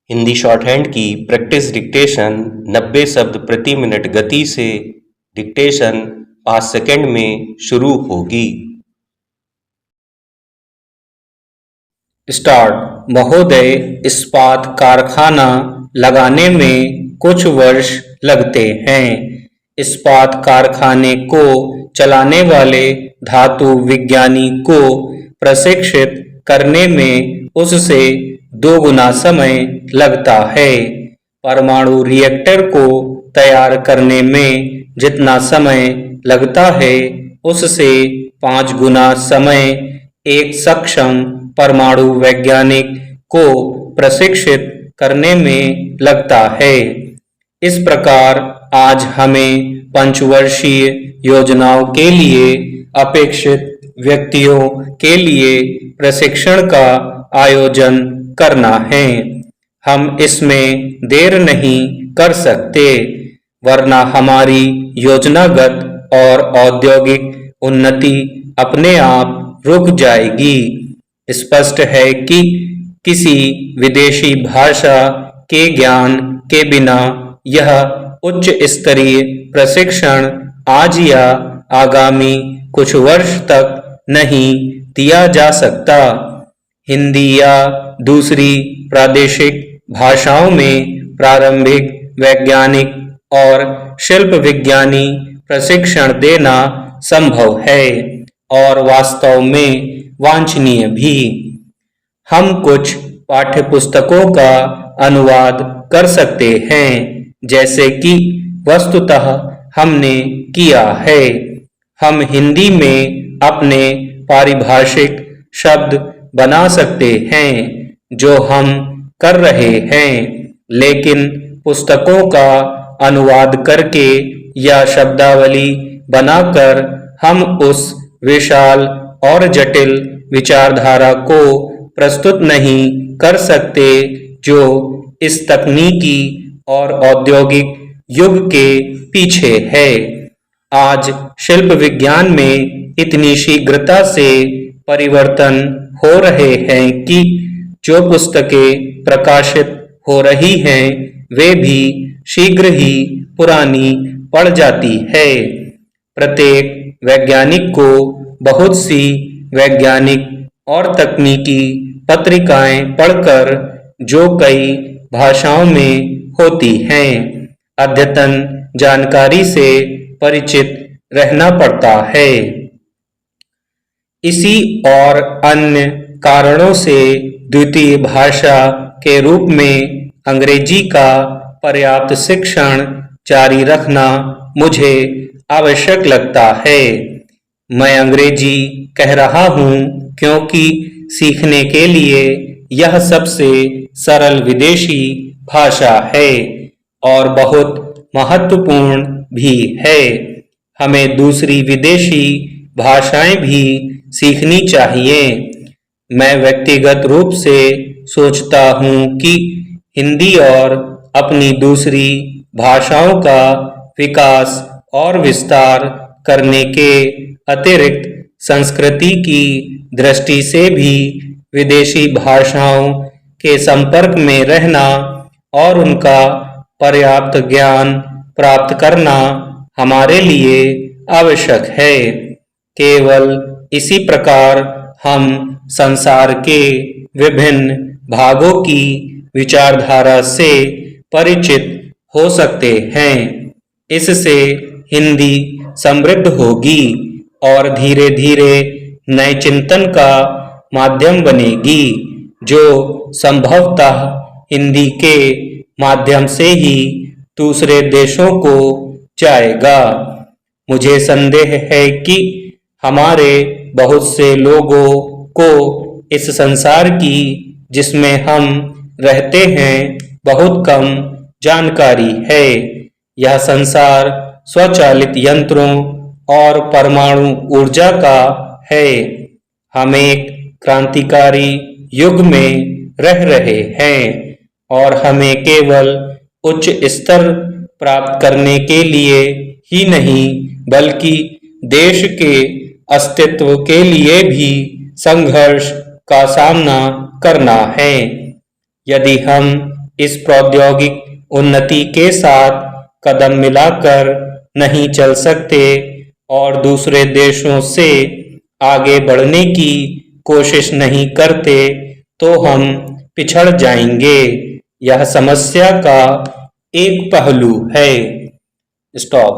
Hindi shorthand की practice dictation 90 शब्द प्रति मिनट गति से डिक्टेशन 5 सेकंड में शुरू होगी। स्टार्ट। महोदय, इस्पात कारखाना लगाने में कुछ वर्ष लगते हैं। इस्पात कारखाने को चलाने वाले धातु विज्ञानी को प्रशिक्षित करने में उससे 2 गुना समय लगता है। परमाणु रिएक्टर को तैयार करने में जितना समय लगता है उससे 5 गुना समय एक सक्षम परमाणु वैज्ञानिक को प्रशिक्षित करने में लगता है। इस प्रकार आज हमें पंचवर्षीय योजनाओं के लिए अपेक्षित व्यक्तियों के लिए प्रशिक्षण का आयोजन करना है। हम इसमें देर नहीं कर सकते, वरना हमारी योजनागत और औद्योगिक उन्नति अपने आप रुक जाएगी। स्पष्ट है कि किसी विदेशी भाषा के ज्ञान के बिना यह उच्च स्तरीय प्रशिक्षण आज या आगामी कुछ वर्ष तक नहीं दिया जा सकता। हिंदी या दूसरी प्रादेशिक भाषाओं में प्रारंभिक वैज्ञानिक और शिल्प विज्ञानी प्रशिक्षण देना संभव है और वास्तव में वांछनीय भी। हम कुछ पाठ्यपुस्तकों का अनुवाद कर सकते हैं, जैसे कि वस्तुतः हमने किया है। हम हिंदी में अपने पारिभाषिक शब्द बना सकते हैं, जो हम कर रहे हैं, लेकिन पुस्तकों का अनुवाद करके या शब्दावली बनाकर हम उस विशाल और जटिल विचारधारा को प्रस्तुत नहीं कर सकते जो इस तकनीकी और औद्योगिक युग के पीछे है। आज शिल्प विज्ञान में इतनी शीघ्रता से परिवर्तन हो रहे हैं कि जो पुस्तकें प्रकाशित हो रही हैं वे भी शीघ्र ही पुरानी पड़ जाती है। प्रत्येक वैज्ञानिक को बहुत सी वैज्ञानिक और तकनीकी पत्रिकाएं पढ़कर, जो कई भाषाओं में होती हैं, अद्यतन जानकारी से परिचित रहना पड़ता है। इसी और अन्य कारणों से द्वितीय भाषा के रूप में अंग्रेजी का पर्याप्त शिक्षण जारी रखना मुझे आवश्यक लगता है। मैं अंग्रेजी कह रहा हूँ क्योंकि सीखने के लिए यह सबसे सरल विदेशी भाषा है और बहुत महत्वपूर्ण भी है। हमें दूसरी विदेशी भाषाएं भी सीखनी चाहिए। मैं व्यक्तिगत रूप से सोचता हूँ कि हिंदी और अपनी दूसरी भाषाओं का विकास और विस्तार करने के अतिरिक्त संस्कृति की दृष्टि से भी विदेशी भाषाओं के संपर्क में रहना और उनका पर्याप्त ज्ञान प्राप्त करना हमारे लिए आवश्यक है। केवल इसी प्रकार हम संसार के विभिन्न भागों की विचारधारा से परिचित हो सकते हैं। इससे हिंदी समृद्ध होगी और धीरे धीरे नए चिंतन का माध्यम बनेगी, जो संभवतः हिंदी के माध्यम से ही दूसरे देशों को जाएगा। मुझे संदेह है कि हमारे बहुत से लोगों को इस संसार की जिसमें हम रहते हैं बहुत कम जानकारी है। यह संसार स्वचालित यंत्रों और परमाणु ऊर्जा का है। हम एक क्रांतिकारी युग में रह रहे हैं और हमें केवल उच्च स्तर प्राप्त करने के लिए ही नहीं, बल्कि देश के अस्तित्व के लिए भी संघर्ष का सामना करना है। यदि हम इस प्रौद्योगिक उन्नति के साथ कदम मिलाकर नहीं चल सकते और दूसरे देशों से आगे बढ़ने की कोशिश नहीं करते तो हम पिछड़ जाएंगे। यह समस्या का एक पहलू है। स्टॉप।